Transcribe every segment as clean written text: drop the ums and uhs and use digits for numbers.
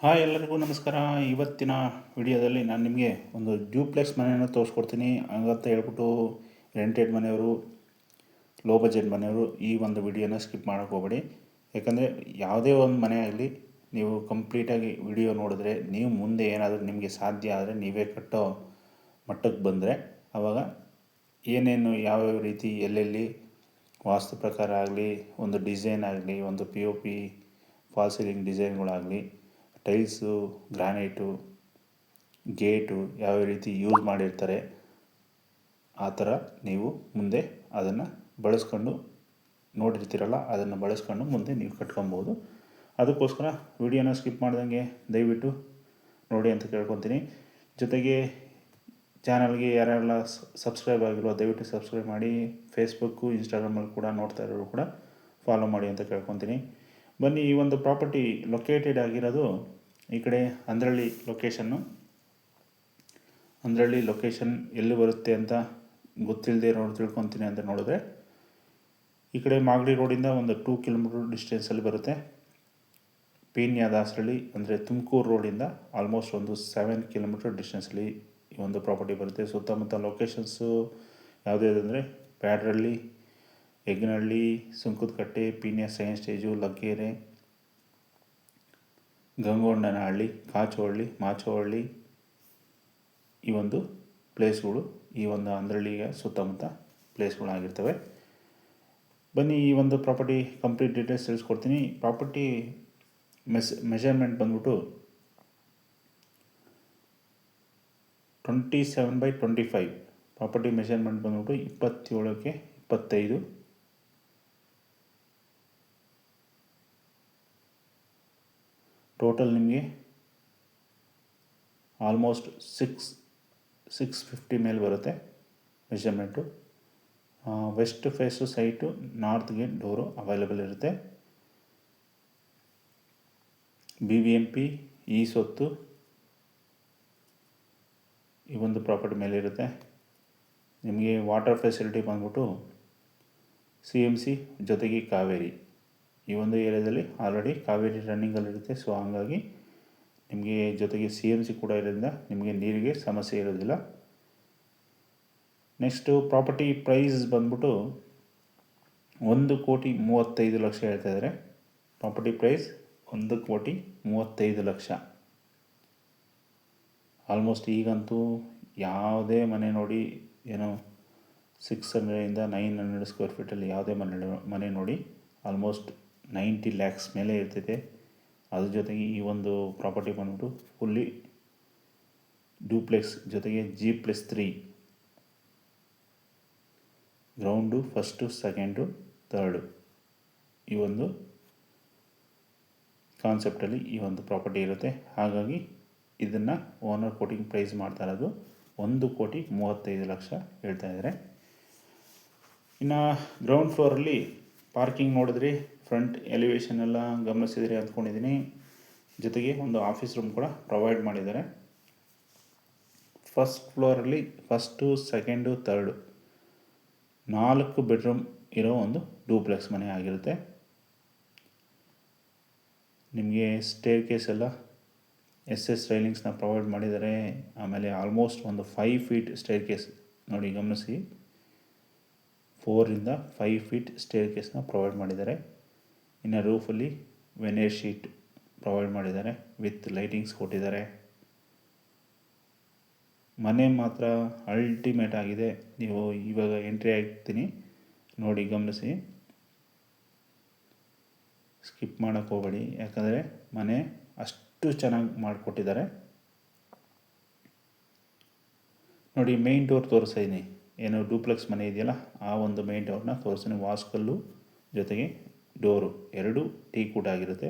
Hi ಎಲ್ಲರಿಗೂ ನಮಸ್ಕಾರ. ಇವತ್ತಿನ ವಿಡಿಯೋದಲ್ಲಿ ನಾನು ನಿಮಗೆ ಒಂದು ಡ್ಯೂಪ್ಲೆಕ್ಸ್ ಮನೆಯನ್ನು ತೋರಿಸ್ಕೊಡ್ತೀನಿ. ಹಂಗಂತ ಹೇಳ್ಬಿಟ್ಟು ರೆಂಟೆಡ್ ಮನೆಯವರು, ಲೋ ಬಜೆಟ್ ಮನೆಯವರು ಈ ಒಂದು ವಿಡಿಯೋನ ಸ್ಕಿಪ್ ಮಾಡೋಕ್ಕೆ ಹೋಗಬೇಡಿ. ಯಾಕಂದರೆ ಯಾವುದೇ ಒಂದು ಮನೆ ಆಗಲಿ ನೀವು ಕಂಪ್ಲೀಟಾಗಿ ವಿಡಿಯೋ ನೋಡಿದ್ರೆ ನೀವು ಮುಂದೆ ಏನಾದರೂ ನಿಮಗೆ ಸಾಧ್ಯ ಆದರೆ ನೀವೇ ಕಟ್ಟೋ ಮಟ್ಟಕ್ಕೆ ಬಂದರೆ ಆವಾಗ ಏನೇನು ಯಾವ್ಯಾವ ರೀತಿ ಎಲ್ಲೆಲ್ಲಿ ವಾಸ್ತು ಪ್ರಕಾರ ಆಗಲಿ, ಒಂದು ಡಿಸೈನ್ ಆಗಲಿ, ಒಂದು POP ಫಾಲ್ ಸೀಲಿಂಗ್ ಡಿಸೈನ್ಗಳಾಗಲಿ, ಟೈಲ್ಸು, ಗ್ರಾನೈಟು, ಗೇಟು ಯಾವ ರೀತಿ ಯೂಸ್ ಮಾಡಿರ್ತಾರೆ ಆ ಥರ ನೀವು ಮುಂದೆ ಅದನ್ನು ಬಳಸ್ಕೊಂಡು ನೋಡಿರ್ತೀರಲ್ಲ, ಅದನ್ನು ಬಳಸ್ಕೊಂಡು ಮುಂದೆ ನೀವು ಕಟ್ಕೊಬೋದು. ಅದಕ್ಕೋಸ್ಕರ ವಿಡಿಯೋನ ಸ್ಕಿಪ್ ಮಾಡ್ದಂಗೆ ದಯವಿಟ್ಟು ನೋಡಿ ಅಂತ ಕೇಳ್ಕೊತೀನಿ. ಜೊತೆಗೆ ಚಾನಲ್ಗೆ ಯಾರೆಲ್ಲ ಸಬ್ಸ್ಕ್ರೈಬ್ ಆಗಿರೋ ದಯವಿಟ್ಟು ಸಬ್ಸ್ಕ್ರೈಬ್ ಮಾಡಿ. ಫೇಸ್ಬುಕ್ಕು, ಇನ್ಸ್ಟಾಗ್ರಾಮಲ್ಲಿ ಕೂಡ ನೋಡ್ತಾ ಇರೋರು ಕೂಡ ಫಾಲೋ ಮಾಡಿ ಅಂತ ಕೇಳ್ಕೊತೀನಿ. ಬನ್ನಿ, ಈ ಒಂದು ಪ್ರಾಪರ್ಟಿ ಲೊಕೇಟೆಡ್ ಆಗಿರೋದು ಈ ಕಡೆ ಅಂದ್ರಳ್ಳಿ ಲೊಕೇಶನ್ನು. ಅಂದ್ರಳ್ಳಿ ಲೊಕೇಶನ್ ಎಲ್ಲಿ ಬರುತ್ತೆ ಅಂತ ಗೊತ್ತಿಲ್ಲದೆ ತಿಳ್ಕೊತೀನಿ ಅಂತ ನೋಡಿದ್ರೆ, ಈ ಕಡೆ ಮಾಗಡಿ ರೋಡಿಂದ ಒಂದು 2 ಕಿಲೋಮೀಟರ್ ಡಿಸ್ಟೆನ್ಸಲ್ಲಿ ಬರುತ್ತೆ. ಪೀಣ್ಯ ದಾಸರಳ್ಳಿ ಅಂದರೆ ತುಮಕೂರು ರೋಡಿಂದ ಆಲ್ಮೋಸ್ಟ್ ಒಂದು 7 ಕಿಲೋಮೀಟರ್ ಡಿಸ್ಟೆನ್ಸಲ್ಲಿ ಈ ಒಂದು ಪ್ರಾಪರ್ಟಿ ಬರುತ್ತೆ. ಸುತ್ತಮುತ್ತ ಲೊಕೇಶನ್ಸು ಯಾವುದ್ಯಾವುದಂದರೆ ಬ್ಯಾಡ್ರಳ್ಳಿ, ಹೆಗ್ನಹಳ್ಳಿ, ಸುಂಕದಕಟ್ಟೆ, ಪೀಣ್ಯ ಸೈನ್ಸ್ ಸ್ಟೇಜು, ಲಗ್ಗೆರೆ, ಗಂಗೊಂಡನಹಳ್ಳಿ, ಕಾಚೋಹಳ್ಳಿ, ಮಾಚೋಹಳ್ಳಿ ಈ ಒಂದು ಪ್ಲೇಸ್ಗಳು ಈ ಒಂದು ಅಂದ್ರಳ್ಳಿಯ ಸುತ್ತಮುತ್ತ ಪ್ಲೇಸ್ಗಳಾಗಿರ್ತವೆ. ಬನ್ನಿ, ಈ ಒಂದು ಪ್ರಾಪರ್ಟಿ ಕಂಪ್ಲೀಟ್ ಡೀಟೇಲ್ಸ್ ತಿಳಿಸ್ಕೊಡ್ತೀನಿ. ಪ್ರಾಪರ್ಟಿ ಮೆಷರ್ಮೆಂಟ್ ಬಂದ್ಬಿಟ್ಟು 27/25. ಪ್ರಾಪರ್ಟಿ ಮೆಷರ್ಮೆಂಟ್ ಬಂದ್ಬಿಟ್ಟು 27x25. ಟೋಟಲ್ ನಿಮಗೆ ಆಲ್ಮೋಸ್ಟ್ 650 ಮೇಲೆ ಬರುತ್ತೆ ಮೆಷರ್ಮೆಂಟು. ವೆಸ್ಟ್ ಫೇಸು ಸೈಟು, ನಾರ್ತ್ಗೆ ಡೋರು ಅವೈಲೇಬಲ್ ಇರುತ್ತೆ. BBMP ಈ ಸೊತ್ತು ಈ ಒಂದು ಪ್ರಾಪರ್ಟಿ ಮೇಲೆ ಇರುತ್ತೆ. ನಿಮಗೆ ವಾಟರ್ ಫೆಸಿಲಿಟಿ ಬಂದ್ಬಿಟ್ಟು CMC ಜೊತೆಗೆ ಕಾವೇರಿ ಈ ಒಂದು ಏರಿಯಾದಲ್ಲಿ ಆಲ್ರೆಡಿ ಕಾವೇರಿ ರನ್ನಿಂಗಲ್ಲಿರುತ್ತೆ. ಸೊ ಹಾಗಾಗಿ ನಿಮಗೆ ಜೊತೆಗೆ CMC ಕೂಡ ಇರೋದ್ರಿಂದ ನಿಮಗೆ ನೀರಿಗೆ ಸಮಸ್ಯೆ ಇರೋದಿಲ್ಲ. ನೆಕ್ಸ್ಟು ಪ್ರಾಪರ್ಟಿ ಪ್ರೈಸ್ ಬಂದ್ಬಿಟ್ಟು 1,35,00,000 ಹೇಳ್ತಾಯಿದ್ದಾರೆ. Property price 1,35,00,000. ಆಲ್ಮೋಸ್ಟ್ ಈಗಂತೂ ಯಾವುದೇ ಮನೆ ನೋಡಿ ಏನೋ 600ಇಂದ 900 ಸ್ಕ್ವೇರ್ ಫೀಟಲ್ಲಿ ಯಾವುದೇ ಮನೆ ನೋಡಿ ಆಲ್ಮೋಸ್ಟ್ 90 ಲ್ಯಾಕ್ಸ್ ಮೇಲೆ ಇರ್ತೈತೆ. ಅದ್ರ ಜೊತೆಗೆ ಈ ಒಂದು ಪ್ರಾಪರ್ಟಿ ಬಂದ್ಬಿಟ್ಟು ಫುಲ್ಲಿ ಡ್ಯೂಪ್ಲೆಕ್ಸ್ ಜೊತೆಗೆ G+3 ground, first, second, third ಈ ಒಂದು ಕಾನ್ಸೆಪ್ಟಲ್ಲಿ ಈ ಒಂದು ಪ್ರಾಪರ್ಟಿ ಇರುತ್ತೆ. ಹಾಗಾಗಿ ಇದನ್ನು ಓನರ್ ಕೋಟಿಂಗ್ ಪ್ರೈಸ್ ಮಾಡ್ತಾ ಇರೋದು 1,35,00,000 ಹೇಳ್ತಾ ಇದ್ದಾರೆ. ಇನ್ನು ಗ್ರೌಂಡ್ ಫ್ಲೋರಲ್ಲಿ ಪಾರ್ಕಿಂಗ್ ನೋಡಿದ್ರಿ, ಫ್ರಂಟ್ ಎಲಿವೇಶನ್ ಎಲ್ಲ ಗಮನಿಸಿದ್ರಿ ಅಂದ್ಕೊಂಡಿದ್ದೀನಿ. ಜೊತೆಗೆ ಒಂದು ಆಫೀಸ್ ರೂಮ್ ಕೂಡ ಪ್ರೊವೈಡ್ ಮಾಡಿದ್ದಾರೆ. ಫಸ್ಟ್ ಫ್ಲೋರಲ್ಲಿ ಫಸ್ಟು, ಸೆಕೆಂಡು, ಥರ್ಡು 4 ಬೆಡ್ರೂಮ್ ಇರೋ ಒಂದು ಡೂಪ್ಲೆಕ್ಸ್ ಮನೆ ಆಗಿರುತ್ತೆ. ನಿಮಗೆ ಸ್ಟೇರ್ ಕೇಸ್ ಎಲ್ಲ SS ರೈಲಿಂಗ್ಸ್ನ ಪ್ರೊವೈಡ್ ಮಾಡಿದ್ದಾರೆ. ಆಮೇಲೆ ಆಲ್ಮೋಸ್ಟ್ ಒಂದು 5 ಫೀಟ್ ಸ್ಟೇರ್ ಕೇಸ್ ನೋಡಿ, ಗಮನಿಸಿ, 4 ಇಂದ 5 ಫೀಟ್ ಸ್ಟೇರ್ ಕೇಸ್ನ ಪ್ರೊವೈಡ್ ಮಾಡಿದ್ದಾರೆ. ಇನ್ನು ರೂಫಲ್ಲಿ ವೆನೇರ್ ಶೀಟ್ ಪ್ರೊವೈಡ್ ಮಾಡಿದ್ದಾರೆ, ವಿತ್ ಲೈಟಿಂಗ್ಸ್ ಕೊಟ್ಟಿದ್ದಾರೆ. ಮನೆ ಮಾತ್ರ ಅಲ್ಟಿಮೇಟ್ ಆಗಿದೆ. ನೀವು ಇವಾಗ ಎಂಟ್ರಿ ಆಗ್ತೀನಿ ನೋಡಿ, ಗಮನಿಸಿ, ಸ್ಕಿಪ್ ಮಾಡೋಕ್ಕೆ ಹೋಗಬೇಡಿ. ಯಾಕಂದರೆ ಮನೆ ಅಷ್ಟು ಚೆನ್ನಾಗಿ ಮಾಡಿಕೊಟ್ಟಿದ್ದಾರೆ. ನೋಡಿ, ಮೇಯ್ನ್ ಡೋರ್ ತೋರಿಸ್ತೀನಿ. ಏನು ಡೂಪ್ಲೆಕ್ಸ್ ಮನೆ ಇದೆಯಲ್ಲ, ಆ ಒಂದು ಮೇಯ್ನ್ ಡೋರ್ನ ತೋರಿಸ್ತೀನಿ. ವಾಸ್ಕಲ್ಲು ಜೊತೆಗೆ ಡೋರು 2 ಟೀಕೂಟ್ ಆಗಿರುತ್ತೆ.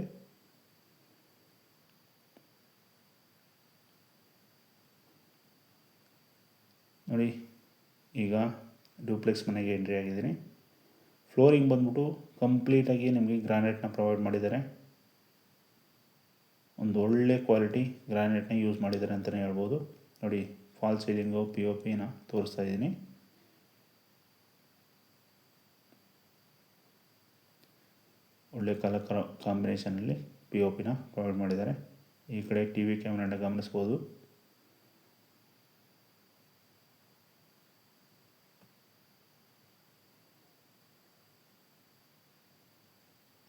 ನೋಡಿ, ಈಗ ಡೂಪ್ಲೆಕ್ಸ್ ಮನೆಗೆ ಎಂಟ್ರಿ ಆಗಿದ್ದೀನಿ. ಫ್ಲೋರಿಂಗ್ ಬಂದ್ಬಿಟ್ಟು ಕಂಪ್ಲೀಟಾಗಿ ನಿಮಗೆ ಗ್ರಾನೈಟ್ನ ಪ್ರೊವೈಡ್ ಮಾಡಿದ್ದಾರೆ. ಒಂದು ಒಳ್ಳೆ ಕ್ವಾಲಿಟಿ ಗ್ರಾನೈಟ್ನ ಯೂಸ್ ಮಾಡಿದ್ದಾರೆ ಅಂತಲೇ ಹೇಳ್ಬೋದು. ನೋಡಿ, ಫಾಲ್ ಸೀಲಿಂಗು, POPನ ತೋರಿಸ್ತಾ ಇದ್ದೀನಿ. ಒಳ್ಳೆ ಕಲರ್ ಕಾಂಬಿನೇಷನಲ್ಲಿ POPನ ಪ್ರೊವೈಡ್ ಮಾಡಿದ್ದಾರೆ. ಈ ಕಡೆ ಟಿ ವಿ ಕ್ಯಾಮ್ರಾನ ಗಮನಿಸ್ಬೋದು.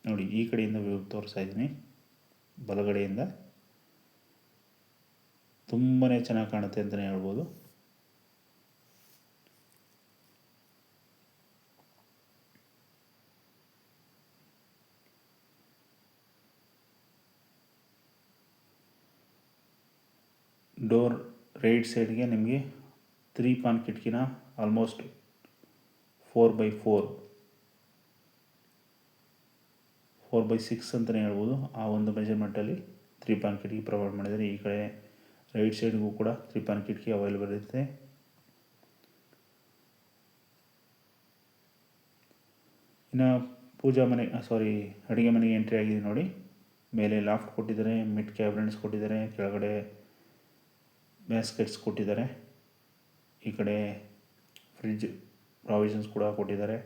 ನೋಡಿ, ಈ ಕಡೆಯಿಂದ ವ್ಯೂ ತೋರಿಸ್ತಾ ಇದ್ದೀನಿ. ಬಲಗಡೆಯಿಂದ ತುಂಬಾ ಚೆನ್ನಾಗಿ ಕಾಣುತ್ತೆ ಅಂತಲೇ ಹೇಳ್ಬೋದು. ಡೋರ್ ರೈಟ್ ಸೈಡ್ಗೆ ನಿಮಗೆ 3 ಪಾನ್ ಕಿಟಕಿನ ಆಲ್ಮೋಸ್ಟ್ 4x6 ಅಂತಲೇ ಹೇಳ್ಬೋದು. ಆ ಒಂದು ಮೆಜರ್ಮೆಂಟಲ್ಲಿ 3 ಪಾನ್ ಕಿಟಕಿ ಪ್ರೊವೈಡ್ ಮಾಡಿದರೆ, ಈ ಕಡೆ ರೈಟ್ ಸೈಡ್ಗೂ ಕೂಡ 3 ಪಾನ್ ಕಿಟಕಿ ಅವೈಲೇಬಲ್ ಇರುತ್ತೆ. ಇನ್ನು ಅಡುಗೆ ಮನೆಗೆ ಎಂಟ್ರಿ ಆಗಿದೆ ನೋಡಿ. ಮೇಲೆ ಲಾಫ್ಟ್ ಕೊಟ್ಟಿದ್ದಾರೆ, ಮಿಡ್ ಕ್ಯಾಬಿನೆಟ್ಸ್ ಕೊಟ್ಟಿದ್ದಾರೆ, ಕೆಳಗಡೆ ಬ್ಯಾಸ್ಕೆಟ್ಸ್ ಕೊಟ್ಟಿದ್ದಾರೆ. ಈ ಕಡೆ ಫ್ರಿಡ್ಜ್ ಪ್ರಾವಿಷನ್ಸ್ ಕೂಡ ಕೊಟ್ಟಿದ್ದಾರೆ.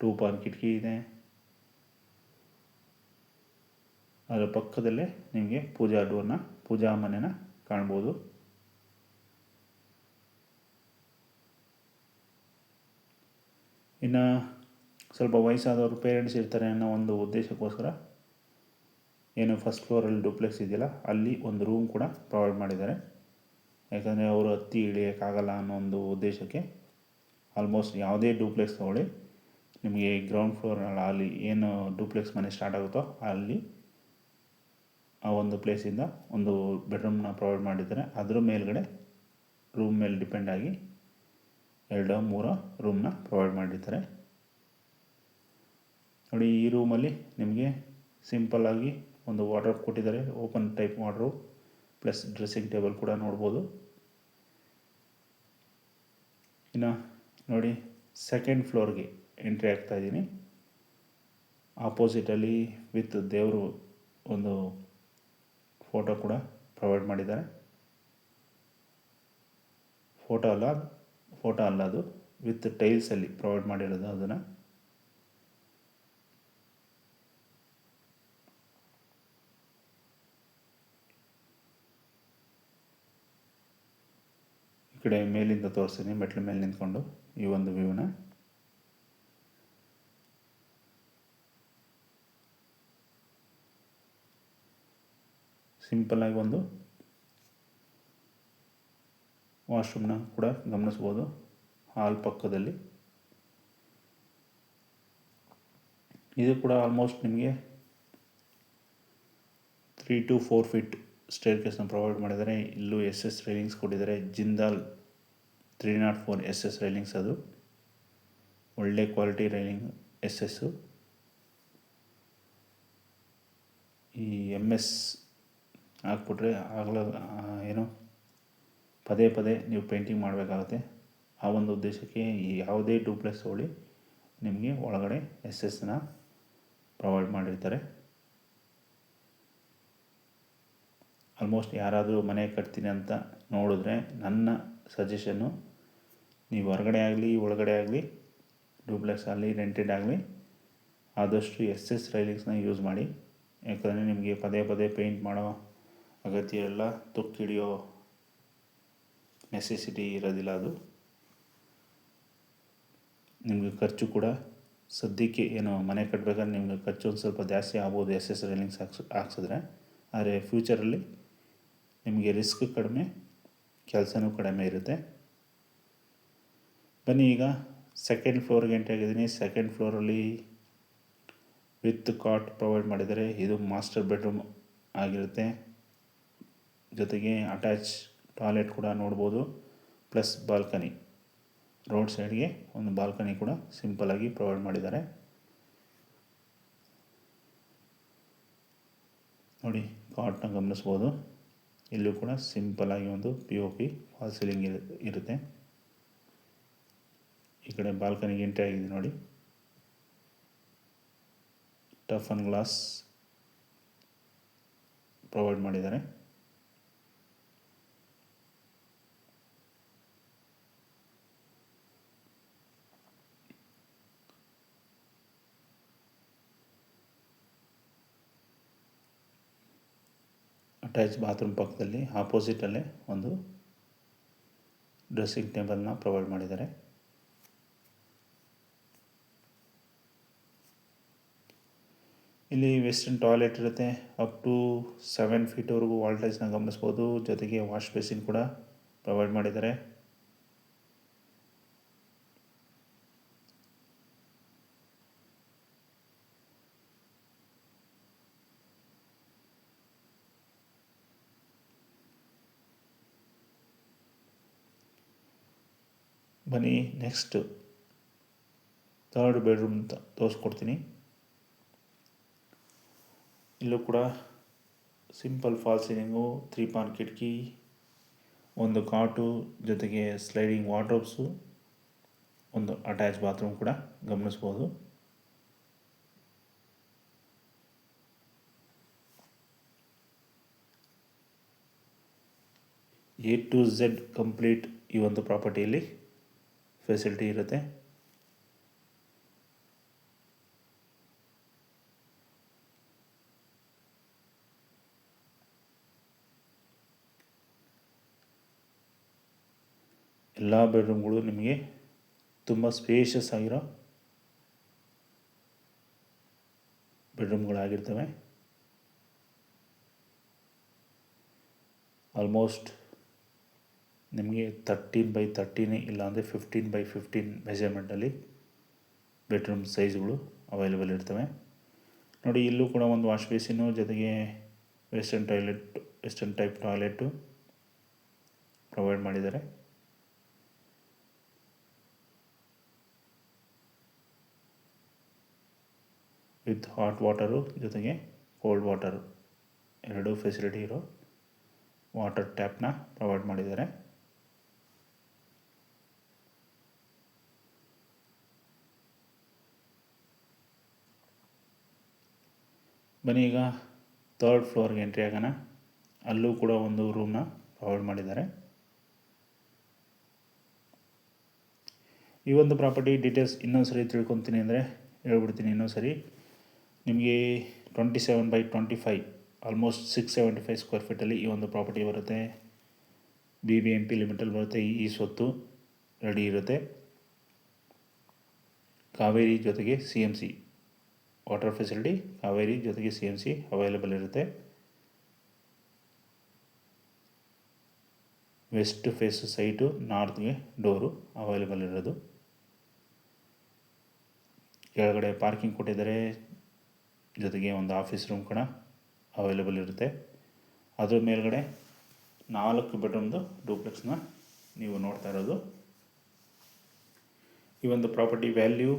2 ಪಾನ್ ಕಿಟಕಿ ಇದೆ. ಅದರ ಪಕ್ಕದಲ್ಲೇ ನಿಮಗೆ ಪೂಜಾ ಮನೆನ ಕಾಣ್ಬೋದು. ಇನ್ನು ಸ್ವಲ್ಪ ವಯಸ್ಸಾದವರು ಪೇರೆಂಟ್ಸ್ ಇರ್ತಾರೆ ಅನ್ನೋ ಒಂದು ಉದ್ದೇಶಕ್ಕೋಸ್ಕರ ಏನು ಫಸ್ಟ್ ಫ್ಲೋರಲ್ಲಿ ಡೂಪ್ಲೆಕ್ಸ್ ಇದೆಯಲ್ಲ, ಅಲ್ಲಿ ಒಂದು ರೂಮ್ ಕೂಡ ಪ್ರೊವೈಡ್ ಮಾಡಿದ್ದಾರೆ. ಯಾಕಂದರೆ ಅವರು ಹತ್ತಿ ಇಳಿಯೋಕ್ಕಾಗಲ್ಲ ಅನ್ನೋ ಒಂದು ಉದ್ದೇಶಕ್ಕೆ ಆಲ್ಮೋಸ್ಟ್ ಯಾವುದೇ ಡೂಪ್ಲೆಕ್ಸ್ ತಗೊಳ್ಳಿ, ನಿಮಗೆ ಗ್ರೌಂಡ್ ಫ್ಲೋರ್ನಲ್ಲಿ ಅಲ್ಲಿ ಏನು ಡೂಪ್ಲೆಕ್ಸ್ ಮನೆ ಸ್ಟಾರ್ಟ್ ಆಗುತ್ತೋ ಅಲ್ಲಿ ಆ ಒಂದು ಪ್ಲೇಸಿಂದ ಒಂದು ಬೆಡ್ರೂಮ್ನ ಪ್ರೊವೈಡ್ ಮಾಡಿದ್ದಾರೆ. ಅದರ ಮೇಲ್ಗಡೆ ರೂಮ್ ಮೇಲೆ ಡಿಪೆಂಡ್ ಆಗಿ 2-3 ರೂಮ್ನ ಪ್ರೊವೈಡ್ ಮಾಡಿರ್ತಾರೆ. ನೋಡಿ, ಈ ರೂಮಲ್ಲಿ ನಿಮಗೆ ಸಿಂಪಲ್ಲಾಗಿ ಒಂದು ವಾರ್ಡ್ರೋಬ್ ಕೊಟ್ಟಿದ್ದಾರೆ. Open type wardrobe plus dressing table ಕೂಡ ನೋಡ್ಬೋದು. ಇನ್ನು ನೋಡಿ, ಸೆಕೆಂಡ್ ಫ್ಲೋರ್ಗೆ ಎಂಟ್ರಿ ಆಗ್ತಾ ಇದ್ದೀನಿ. ಆಪೋಸಿಟಲ್ಲಿ ವಿತ್ ದೇವರು ಒಂದು ಫೋಟೋ ಕೂಡ ಪ್ರೊವೈಡ್ ಮಾಡಿದ್ದಾರೆ. ಫೋಟೋ ಅಲ್ಲ ಅದು ವಿತ್ ಟೈಲ್ಸಲ್ಲಿ ಪ್ರೊವೈಡ್ ಮಾಡಿರೋದು. ಅದನ್ನು ಈ ಕಡೆ ಮೇಲಿಂದ ತೋರಿಸ್ತೀನಿ, ಮೆಟ್ಲ ಮೇಲೆ ನಿಂತ್ಕೊಂಡು ಈ ಒಂದು ವ್ಯೂನ. ಸಿಂಪಲ್ಲಾಗಿ ಒಂದು ವಾಶ್ರೂಮ್ನ ಕೂಡ ಗಮನಿಸ್ಬೋದು ಹಾಲ್ ಪಕ್ಕದಲ್ಲಿ. ಇದು ಕೂಡ ಆಲ್ಮೋಸ್ಟ್ ನಿಮಗೆ 3 to 4 ಫೀಟ್ ಸ್ಟೇರ್ ಕೇಸ್ನ ಪ್ರೊವೈಡ್ ಮಾಡಿದ್ದಾರೆ. ಇಲ್ಲೂ SS ರೈಲಿಂಗ್ಸ್ ಕೊಟ್ಟಿದ್ದಾರೆ. ಜಿಂದಾಲ್ 304 SS ರೈಲಿಂಗ್ಸ್, ಅದು ಒಳ್ಳೆ ಕ್ವಾಲಿಟಿ ರೈಲಿಂಗ್ SS. ಈ MS ಹಾಕ್ಬಿಟ್ರೆ ಪದೇ ನೀವು ಪೇಂಟಿಂಗ್ ಮಾಡಬೇಕಾಗುತ್ತೆ. ಆ ಒಂದು ಉದ್ದೇಶಕ್ಕೆ ಈ ಯಾವುದೇ ಡೂಪ್ಲೆಕ್ಸ್ ತಗೊಳ್ಳಿ, ನಿಮಗೆ ಒಳಗಡೆ SSನ ಪ್ರೊವೈಡ್ ಮಾಡಿರ್ತಾರೆ. ಆಲ್ಮೋಸ್ಟ್ ಯಾರಾದರೂ ಮನೆ ಕಟ್ತೀನಿ ಅಂತ ನೋಡಿದ್ರೆ ನನ್ನ ಸಜೆಷನ್ನು, ನೀವು ಹೊರಗಡೆ ಆಗಲಿ ಒಳಗಡೆ ಆಗಲಿ, ಡೂಪ್ಲೆಕ್ಸ್ ಆಗಲಿ ರೆಂಟೆಡ್ ಆಗಲಿ, ಆದಷ್ಟು SS ರೈಲಿಂಗ್ಸ್ನ ಯೂಸ್ ಮಾಡಿ. ಯಾಕಂದರೆ ನಿಮಗೆ ಪದೇ ಪೇಂಟ್ ಮಾಡೋ ಅಗತ್ಯ ಇಲ್ಲ, ತುಕ್ಕಿಡಿಯೋ ನೆಸೆಸಿಟಿ ಇರೋದಿಲ್ಲ. ಅದು ನಿಮಗೆ ಖರ್ಚು ಕೂಡ ಸದ್ಯಕ್ಕೆ ಮನೆ ಕಟ್ಟಬೇಕಾದ್ರೆ ನಿಮಗೆ ಖರ್ಚು ಒಂದು ಸ್ವಲ್ಪ ಜಾಸ್ತಿ ಆಗ್ಬೋದು SS ರೈಲಿಂಗ್ಸ್ ಹಾಕ್ಸಿದ್ರೆ. ಆದರೆ ಫ್ಯೂಚರಲ್ಲಿ ನಿಮಗೆ ರಿಸ್ಕ್ ಕಡಿಮೆ, ಕೆಲಸನೂ ಕಡಿಮೆ ಇರುತ್ತೆ. ಬನ್ನಿ ಈಗ ಸೆಕೆಂಡ್ ಫ್ಲೋರ್ಗೆ ಎಂಟ್ರಿ ಆಗಿದ್ದೀನಿ. ಸೆಕೆಂಡ್ ಫ್ಲೋರಲ್ಲಿ ವಿತ್ ಕಾಟ್ ಪ್ರೊವೈಡ್ ಮಾಡಿದ್ದಾರೆ. ಇದು ಮಾಸ್ಟರ್ ಬೆಡ್ರೂಮ್ ಆಗಿರುತ್ತೆ. ಜೊತೆಗೆ ಅಟ್ಯಾಚ್ ಟಾಯ್ಲೆಟ್ ಕೂಡ ನೋಡ್ಬೋದು, ಪ್ಲಸ್ ಬಾಲ್ಕನಿ. ರೋಡ್ ಸೈಡ್ಗೆ ಒಂದು ಬಾಲ್ಕನಿ ಕೂಡ ಸಿಂಪಲ್ಲಾಗಿ ಪ್ರೊವೈಡ್ ಮಾಡಿದ್ದಾರೆ. ನೋಡಿ, ಕಾಟ್ನ ಗಮನಿಸ್ಬೋದು. ಇಲ್ಲೂ ಕೂಡ ಸಿಂಪಲ್ಲಾಗಿ ಒಂದು POP ಫಾಲ್ ಸೀಲಿಂಗ್ ಇರುತ್ತೆ. ಈ ಕಡೆ ಬಾಲ್ಕನಿಗೆ ಎಂಟ್ರಿ ಆಗಿದೆ ನೋಡಿ. ಟಫ್ ಅಂಡ್ ಗ್ಲಾಸ್ ಪ್ರೊವೈಡ್ ಮಾಡಿದ್ದಾರೆ. ಅಟ್ಯಾಚ್ ಬಾತ್ರೂಮ್ ಪಕ್ಕದಲ್ಲಿ ಆಪೋಸಿಟಲ್ಲೇ ಒಂದು ಡ್ರೆಸ್ಸಿಂಗ್ ಟೇಬಲ್ನ ಪ್ರೊವೈಡ್ ಮಾಡಿದ್ದಾರೆ. ಇಲ್ಲಿ ವೆಸ್ಟರ್ನ್ ಟಾಯ್ಲೆಟ್ ಇರುತ್ತೆ. ಅಪ್ ಟು 7 ಫೀಟ್ವರೆಗೂ ವಾಲ್ಟೇಜ್ನ ಗಮನಿಸ್ಬೋದು. ಜೊತೆಗೆ ವಾಶ್ ಬೇಸಿನ್ ಕೂಡ ಪ್ರೊವೈಡ್ ಮಾಡಿದ್ದಾರೆ. ಬನ್ನಿ ನೆಕ್ಸ್ಟ್ ಥರ್ಡ್ ಬೆಡ್ರೂಮ್ ತೋರಿಸ್ಕೊಡ್ತೀನಿ. ಇಲ್ಲೂ ಕೂಡ ಸಿಂಪಲ್ ಫಾಲ್ ಸೀಲಿಂಗು, 3 ಪಾನ್ ಕಿಟಕಿ, ಒಂದು ಕಾಟು, ಜೊತೆಗೆ ಸ್ಲೈಡಿಂಗ್ ವಾರ್ಡ್ರೋಬ್ಸು, ಒಂದು ಅಟ್ಯಾಚ್ ಬಾತ್ರೂಮ್ ಕೂಡ ಗಮನಿಸ್ಬೋದು. A to Z ಕಂಪ್ಲೀಟ್ ಈ ಒಂದು ಪ್ರಾಪರ್ಟಿಯಲ್ಲಿ ಫೆಸಿಲಿಟಿ ಇರುತ್ತೆ. ಎಲ್ಲ ಬೆಡ್ರೂಮ್ಗಳು ನಿಮಗೆ ತುಂಬ ಸ್ಪೇಷಿಯಸ್ ಆಗಿರೋ ಬೆಡ್ರೂಮ್ಗಳಾಗಿರ್ತವೆ. ಆಲ್ಮೋಸ್ಟ್ ನಿಮಗೆ 13x13 ಇಲ್ಲಾಂದರೆ 15x15 ಮೆಜರ್ಮೆಂಟಲ್ಲಿ ಬೆಡ್ರೂಮ್ ಸೈಜ್ಗಳು ಅವೈಲೇಬಲ್ ಇರ್ತವೆ. ನೋಡಿ, ಇಲ್ಲೂ ಕೂಡ ಒಂದು ವಾಶ್ ಬೇಸಿನು, ಜೊತೆಗೆ ವೆಸ್ಟರ್ನ್ ಟೈಪ್ ಟಾಯ್ಲೆಟು ಪ್ರೊವೈಡ್ ಮಾಡಿದ್ದಾರೆ. ವಿತ್ ಹಾಟ್ ವಾಟರು ಜೊತೆಗೆ ಕೋಲ್ಡ್ ವಾಟರು ಎರಡೂ ಫೆಸಿಲಿಟಿ ಇರೋ ವಾಟರ್ ಟ್ಯಾಪ್ನ ಪ್ರೊವೈಡ್ ಮಾಡಿದ್ದಾರೆ. ಬನ್ನಿ ಈಗ ಥರ್ಡ್ ಫ್ಲೋರ್ಗೆ ಎಂಟ್ರಿ ಆಗೋಣ. ಅಲ್ಲೂ ಕೂಡ ಒಂದು ರೂಮ್ನ ಪ್ರೊವೈಡ್ ಮಾಡಿದ್ದಾರೆ. ಈ ಒಂದು ಪ್ರಾಪರ್ಟಿ ಡೀಟೇಲ್ಸ್ ಇನ್ನೊಂದು ಸರಿ ತಿಳ್ಕೊತೀನಿ ಅಂದರೆ ಹೇಳ್ಬಿಡ್ತೀನಿ. ಇನ್ನೊಂದು ಸರಿ ನಿಮಗೆ 27x25 ಆಲ್ಮೋಸ್ಟ್ 675 ಸ್ಕ್ವೇರ್ ಫೀಟಲ್ಲಿ ಈ ಒಂದು ಪ್ರಾಪರ್ಟಿ ಬರುತ್ತೆ. BBMP ಲಿಮಿಟಲ್ಲಿ ಬರುತ್ತೆ. ಈ ಸ್ವತ್ತು ರೆಡಿ ಇರುತ್ತೆ. ಕಾವೇರಿ ಜೊತೆಗೆ CMC ವಾಟರ್ ಫೆಸಿಲಿಟಿ, ಕಾವೇರಿ ಜೊತೆಗೆ CMC ಅವೈಲೇಬಲ್ ಇರುತ್ತೆ. ವೆಸ್ಟ್ ಫೇಸ್ ಸೈಟು, ನಾರ್ತ್ಗೆ ಡೋರು ಅವೈಲೇಬಲ್ ಇರೋದು. ಕೆಳಗಡೆ ಪಾರ್ಕಿಂಗ್ ಕೊಟ್ಟಿದ್ದಾರೆ. ಜೊತೆಗೆ ಒಂದು ಆಫೀಸ್ ರೂಮ್ ಕೂಡ ಅವೈಲೇಬಲ್ ಇರುತ್ತೆ. ಅದ್ರ ಮೇಲ್ಗಡೆ 4 ಬೆಡ್ರೂಮ್ದು ಡೂಪ್ಲೆಕ್ಸ್ನ ನೀವು ನೋಡ್ತಾ ಇರೋದು. ಈ ಒಂದು ಪ್ರಾಪರ್ಟಿ ವ್ಯಾಲ್ಯೂ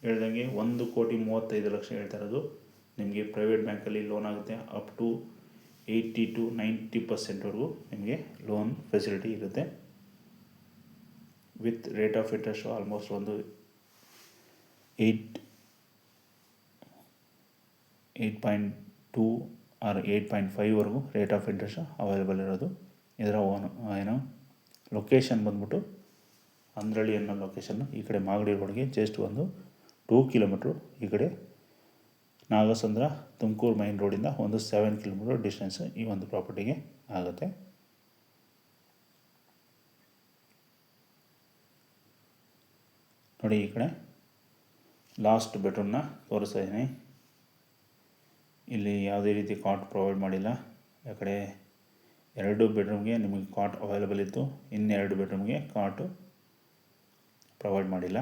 ಹೇಳ್ದಂಗೆ 1,35,00,000 ಹೇಳ್ತಾ ಇರೋದು. ನಿಮಗೆ ಪ್ರೈವೇಟ್ ಬ್ಯಾಂಕಲ್ಲಿ ಲೋನ್ ಆಗುತ್ತೆ. ಅಪ್ ಟು 80 to 90% ನಿಮಗೆ ಲೋನ್ ಫೆಸಿಲಿಟಿ ಇರುತ್ತೆ. With rate of interest almost ಒಂದು 8.2 or 8.5 rate of interest available ಇರೋದು. ಇದರ ಲೊಕೇಶನ್ ಬಂದ್ಬಿಟ್ಟು ಅಂದ್ರಳ್ಳಿ ಅನ್ನೋ ಲೊಕೇಶನ್ನು ಈ ಕಡೆ ಮಾಗಡಿ ರೋಡ್ಗೆ ಜಸ್ಟ್ ಒಂದು 2 ಕಿಲೋಮೀಟ್ರು ಈ ಕಡೆ ನಾಗಸಂದ್ರ ತುಮಕೂರು ಮೈನ್ ರೋಡಿಂದ ಒಂದು 7 ಕಿಲೋಮೀಟರ್ ಡಿಸ್ಟೆನ್ಸ್ ಈ ಒಂದು ಪ್ರಾಪರ್ಟಿಗೆ ಆಗುತ್ತೆ. ನೋಡಿ, ಈ ಕಡೆ ಲಾಸ್ಟ್ ಬೆಡ್ರೂಮ್ನ ತೋರಿಸ್ತಾ ಇದ್ದೀನಿ. ಇಲ್ಲಿ ಯಾವುದೇ ರೀತಿ ಕಾಟ್ ಪ್ರೊವೈಡ್ ಮಾಡಿಲ್ಲ. ಯಾಕಡೆ 2 ಬೆಡ್ರೂಮ್ಗೆ ನಿಮಗೆ ಕಾಟ್ ಅವೈಲೇಬಲ್ ಇತ್ತು, ಇನ್ನೆರಡು ಬೆಡ್ರೂಮ್ಗೆ ಕಾಟು ಪ್ರೊವೈಡ್ ಮಾಡಿಲ್ಲ.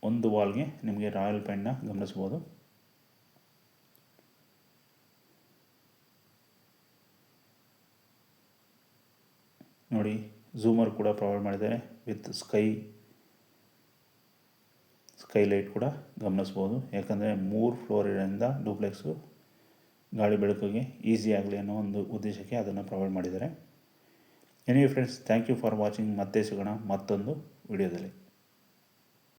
ಒಂದು ವಾಲ್ಗೆ ನಿಮಗೆ ರಾಯಲ್ ಪೆನ್ನ ಗಮನಿಸ್ಬೋದು. ನೋಡಿ, ಝೂಮರ್ ಕೂಡ ಪ್ರೊವೈಡ್ ಮಾಡಿದ್ದಾರೆ. ವಿತ್ ಸ್ಕೈ ಲೈಟ್ ಕೂಡ ಗಮನಿಸ್ಬೋದು. ಯಾಕಂದರೆ 3 ಫ್ಲೋರ್ ಇರೋದ್ರಿಂದ ಡೂಪ್ಲೆಕ್ಸು ಗಾಳಿ ಬೆಳಕಿಗೆ ಈಸಿ ಆಗಲಿ ಅನ್ನೋ ಒಂದು ಉದ್ದೇಶಕ್ಕೆ ಅದನ್ನು ಪ್ರೊವೈಡ್ ಮಾಡಿದ್ದಾರೆ. Anyway friends, thank you for watching. ಮತ್ತೆ ಸಿಗೋಣ ಮತ್ತೊಂದು ವಿಡಿಯೋದಲ್ಲಿ.